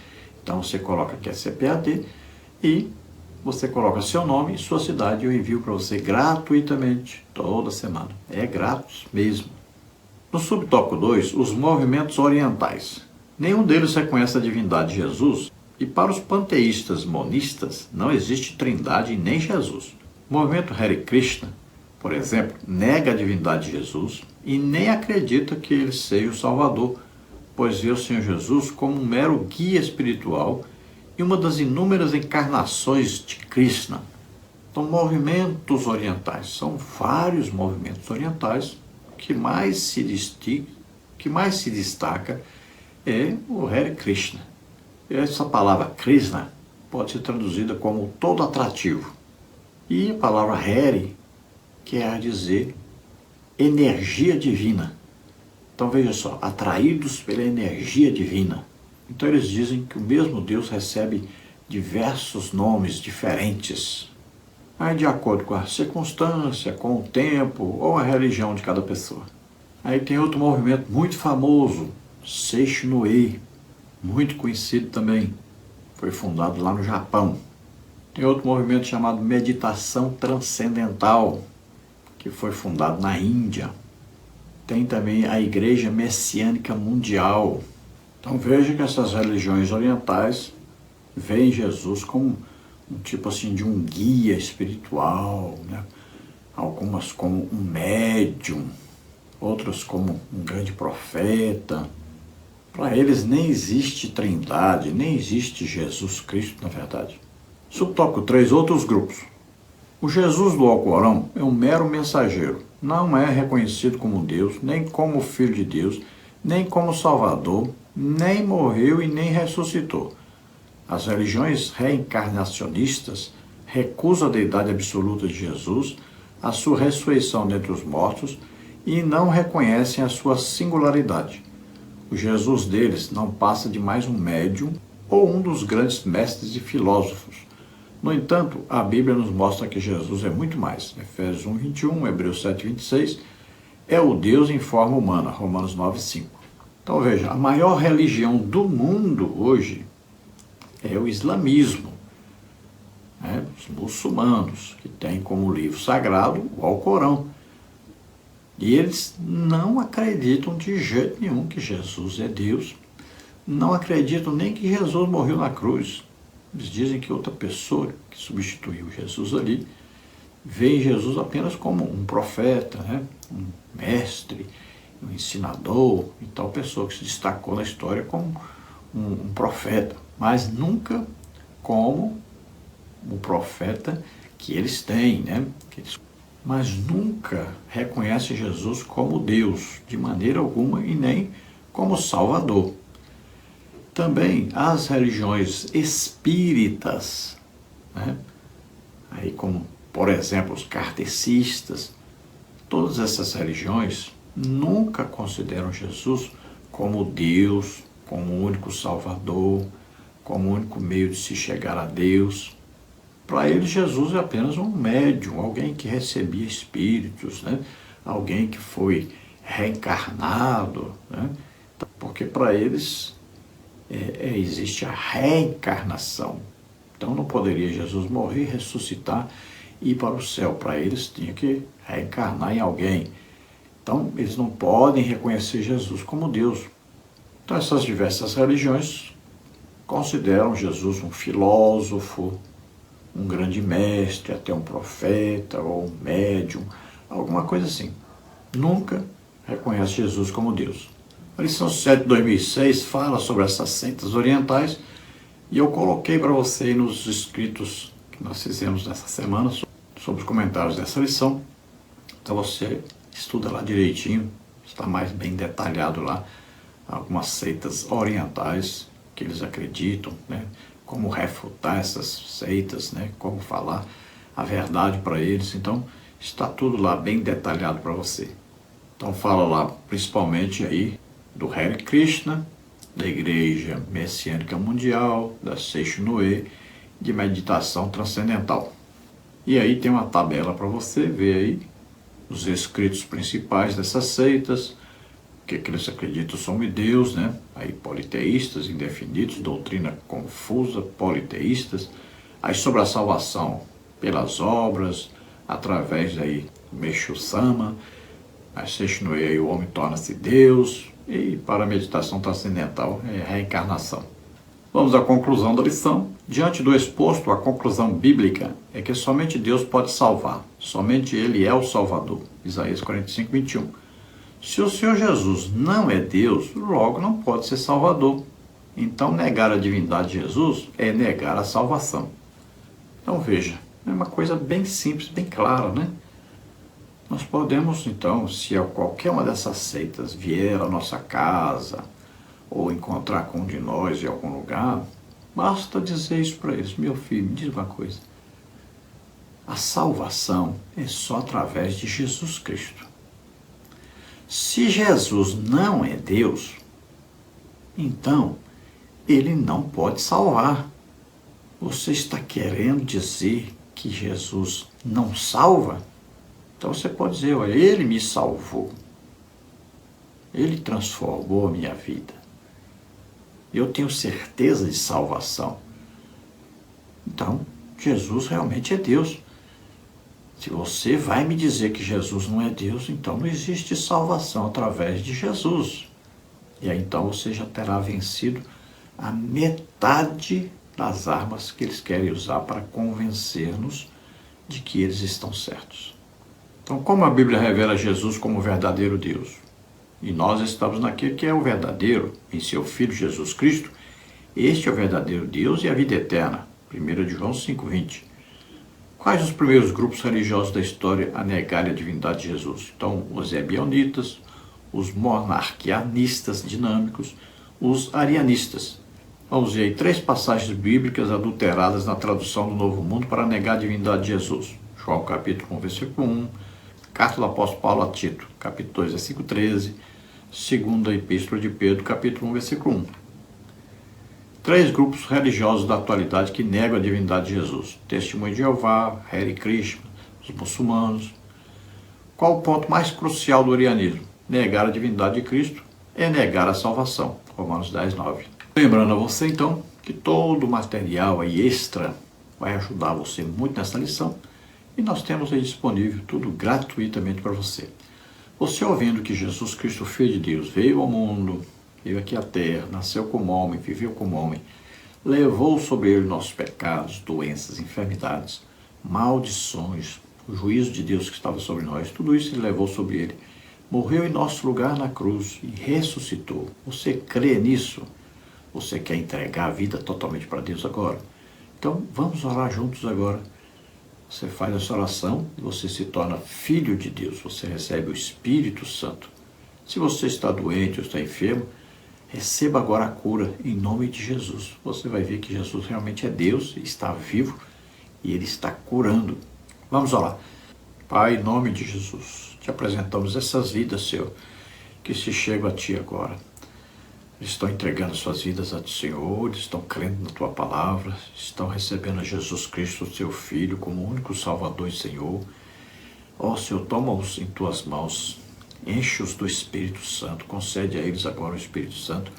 Speaker 1: Então você coloca que é CPAD e você coloca seu nome e sua cidade e eu envio para você gratuitamente toda semana. É grátis mesmo. No subtópico 2, os movimentos orientais. Nenhum deles reconhece a divindade de Jesus e para os panteístas monistas não existe trindade nem Jesus. O movimento Hare Krishna, por exemplo, nega a divindade de Jesus e nem acredita que ele seja o Salvador, pois vê o Senhor Jesus como um mero guia espiritual e uma das inúmeras encarnações de Krishna. Então, movimentos orientais, são vários movimentos orientais. O que mais se destaca é o Hare Krishna. Essa palavra Krishna pode ser traduzida como todo atrativo. E a palavra Hare quer dizer energia divina. Então veja só, atraídos pela energia divina. Então eles dizem que o mesmo Deus recebe diversos nomes diferentes, aí de acordo com a circunstância, com o tempo ou a religião de cada pessoa. Aí tem outro movimento muito famoso, Seishin-no-e, muito conhecido também, foi fundado lá no Japão. Tem outro movimento chamado Meditação Transcendental, que foi fundado na Índia. Tem também a Igreja Messiânica Mundial. Então veja que essas religiões orientais veem Jesus como um tipo assim de um guia espiritual, né? Algumas como um médium, outras como um grande profeta. Para eles nem existe trindade, nem existe Jesus Cristo, na verdade. Subtópico 3, outros grupos. O Jesus do Alcorão é um mero mensageiro, não é reconhecido como Deus, nem como Filho de Deus, nem como Salvador, nem morreu e nem ressuscitou. As religiões reencarnacionistas recusam a deidade absoluta de Jesus, a sua ressurreição dentre os mortos e não reconhecem a sua singularidade. O Jesus deles não passa de mais um médium ou um dos grandes mestres e filósofos. No entanto, a Bíblia nos mostra que Jesus é muito mais. Efésios 1:21, Hebreus 7:26, é o Deus em forma humana, Romanos 9:5. Então veja, a maior religião do mundo hoje é o islamismo, né? Os muçulmanos, que têm como livro sagrado o Alcorão. E eles não acreditam de jeito nenhum que Jesus é Deus, não acreditam nem que Jesus morreu na cruz. Eles dizem que outra pessoa que substituiu Jesus ali vê Jesus apenas como um profeta, né? Um mestre, um ensinador, e tal pessoa que se destacou na história como um profeta, mas nunca como o profeta que eles têm, né? mas nunca reconhece Jesus como Deus, de maneira alguma, e nem como Salvador. Também as religiões espíritas, né? Aí como, por exemplo, os kardecistas, todas essas religiões nunca consideram Jesus como Deus, como o único Salvador, como o único meio de se chegar a Deus. Para eles, Jesus é apenas um médium, alguém que recebia espíritos, né? Alguém que foi reencarnado, né? Porque para eles existe a reencarnação. Então não poderia Jesus morrer, ressuscitar e ir para o céu. Para eles tinha que reencarnar em alguém. Então eles não podem reconhecer Jesus como Deus. Então essas diversas religiões consideram Jesus um filósofo, um grande mestre, até um profeta ou um médium, alguma coisa assim. Nunca reconhece Jesus como Deus. A lição 7 de 2006 fala sobre essas seitas orientais e eu coloquei para você aí nos escritos que nós fizemos nessa semana sobre os comentários dessa lição. Então você estuda lá direitinho, está mais bem detalhado lá, algumas seitas orientais que eles acreditam, né? Como refutar essas seitas, né? Como falar a verdade para eles. Então está tudo lá bem detalhado para você. Então fala lá principalmente aí do Hare Krishna, da Igreja Messiânica Mundial, da Seixinoe, de meditação transcendental. E aí tem uma tabela para você ver aí os escritos principais dessas seitas, que eles acreditam são Deus, né? Aí politeístas, indefinidos, doutrina confusa, politeístas. Aí sobre a salvação pelas obras, através aí do Meixo Sama, a Seixinoe aí o homem torna-se Deus, e para a meditação transcendental é a reencarnação. Vamos à conclusão da lição. Diante do exposto, a conclusão bíblica é que somente Deus pode salvar, somente Ele é o Salvador. Isaías 45, 21. Se o Senhor Jesus não é Deus, logo não pode ser Salvador. Então negar a divindade de Jesus é negar a salvação. Então veja, é uma coisa bem simples, bem clara, né? Nós podemos então, se qualquer uma dessas seitas vier à nossa casa, ou encontrar com um de nós em algum lugar, basta dizer isso para eles: meu filho, me diz uma coisa, a salvação é só através de Jesus Cristo. Se Jesus não é Deus, então Ele não pode salvar. Você está querendo dizer que Jesus não salva? Então você pode dizer: olha, Ele me salvou, Ele transformou a minha vida, eu tenho certeza de salvação. Então, Jesus realmente é Deus. Se você vai me dizer que Jesus não é Deus, então não existe salvação através de Jesus. E aí então você já terá vencido a metade das armas que eles querem usar para convencer-nos de que eles estão certos. Então, como a Bíblia revela Jesus como o verdadeiro Deus, e nós estamos naquele que é o verdadeiro, em seu Filho Jesus Cristo, este é o verdadeiro Deus e a vida eterna. 1 João 5,20. Quais os primeiros grupos religiosos da história a negarem a divindade de Jesus? Então, os ebionitas, os monarquianistas dinâmicos, os arianistas. Vamos ver aí 3 passagens bíblicas adulteradas na tradução do Novo Mundo para negar a divindade de Jesus. João capítulo 1, versículo 1, Carta do Apóstolo Paulo a Tito, capítulo 2, versículo 13, segunda Epístola de Pedro, capítulo 1, versículo 1. 3 grupos religiosos da atualidade que negam a divindade de Jesus: Testemunho de Jeová, Hare Krishna, os muçulmanos. Qual o ponto mais crucial do arianismo? Negar a divindade de Cristo é negar a salvação. Romanos 10, 9. Lembrando a você então que todo o material aí extra vai ajudar você muito nessa lição, e nós temos aí disponível tudo gratuitamente para você. Você ouvindo que Jesus Cristo, Filho de Deus, veio ao mundo, veio aqui à terra, nasceu como homem, viveu como homem, levou sobre ele nossos pecados, doenças, enfermidades, maldições, o juízo de Deus que estava sobre nós, tudo isso ele levou sobre ele, morreu em nosso lugar na cruz e ressuscitou. Você crê nisso? Você quer entregar a vida totalmente para Deus agora? Então vamos orar juntos agora. Você faz essa oração e você se torna filho de Deus. Você recebe o Espírito Santo. Se você está doente ou está enfermo, receba agora a cura em nome de Jesus. Você vai ver que Jesus realmente é Deus, está vivo e Ele está curando. Vamos orar. Pai, em nome de Jesus, te apresentamos essas vidas, Senhor, que se chegam a Ti agora. Eles estão entregando suas vidas a Ti, Senhor, eles estão crendo na Tua palavra, estão recebendo a Jesus Cristo, Teu Filho, como único Salvador e Senhor. Ó Senhor, toma-os em Tuas mãos, enche-os do Espírito Santo, concede a eles agora o Espírito Santo,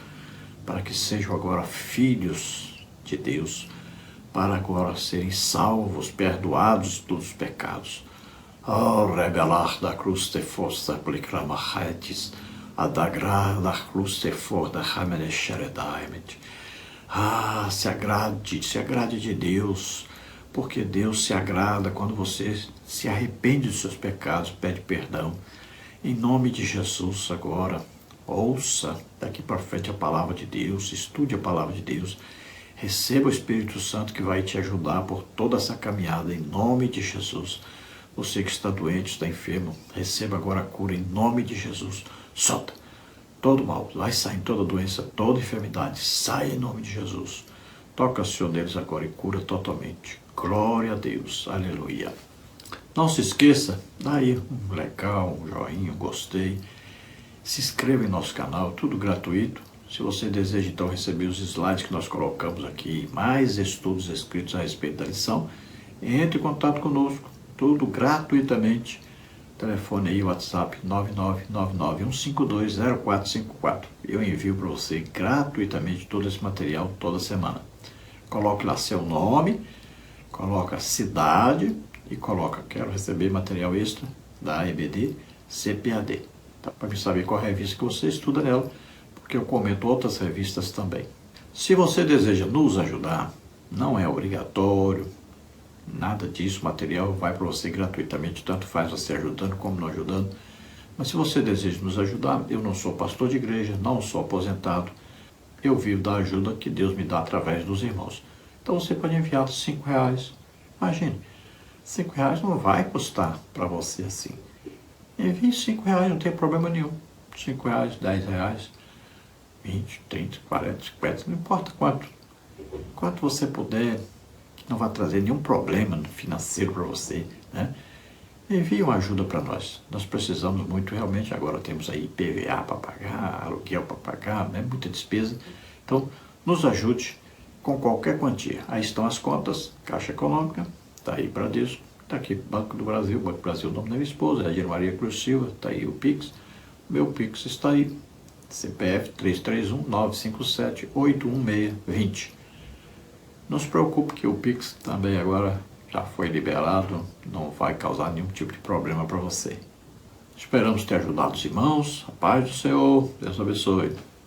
Speaker 1: para que sejam agora filhos de Deus, para agora serem salvos, perdoados de todos os pecados. Oh, regalar da cruz te fosta plicramachetes, adagra da cruz te for da ramenecheredaimet. Se agrade de Deus, porque Deus se agrada quando você se arrepende dos seus pecados, pede perdão. Em nome de Jesus agora, ouça daqui para frente a palavra de Deus, estude a palavra de Deus, receba o Espírito Santo que vai te ajudar por toda essa caminhada, em nome de Jesus. Você que está doente, está enfermo, receba agora a cura em nome de Jesus. Solta todo mal, vai sair toda doença, toda enfermidade, sai em nome de Jesus. Toca, Senhor, neles agora e cura totalmente. Glória a Deus, aleluia. Não se esqueça, dá aí um legal, um joinha, um gostei. Se inscreva em nosso canal, tudo gratuito. Se você deseja então receber os slides que nós colocamos aqui, mais estudos escritos a respeito da lição, entre em contato conosco, tudo gratuitamente. Telefone aí, WhatsApp 99991520454. Eu envio para você gratuitamente todo esse material toda semana. Coloque lá seu nome, coloca a cidade e coloca, quero receber material extra da EBD CPAD. Tá? Para me saber qual revista que você estuda nela, porque eu comento outras revistas também. Se você deseja nos ajudar, não é obrigatório, nada disso, o material vai para você gratuitamente, tanto faz você ajudando como não ajudando. Mas se você deseja nos ajudar, eu não sou pastor de igreja, não sou aposentado, eu vivo da ajuda que Deus me dá através dos irmãos. Então você pode enviar R$5. Imagine, R$5 não vai custar para você assim. Envie R$5, não tem problema nenhum. R$5, R$10, 20, 30, 40, 50, não importa quanto. Quanto você puder, não vai trazer nenhum problema financeiro para você, né? Envie uma ajuda para nós. Nós precisamos muito, realmente. Agora temos aí IPVA para pagar, aluguel para pagar, né? Muita despesa. Então, nos ajude com qualquer quantia. Aí estão as contas, Caixa Econômica, está aí Bradesco, está aqui Banco do Brasil, Banco do Brasil, o nome da minha esposa, é Dina Maria Cruz Silva, está aí o Pix. Meu Pix está aí, CPF 331-957-81620. Não se preocupe que o Pix também agora já foi liberado, não vai causar nenhum tipo de problema para você. Esperamos ter ajudado os irmãos. A paz do Senhor, Deus abençoe.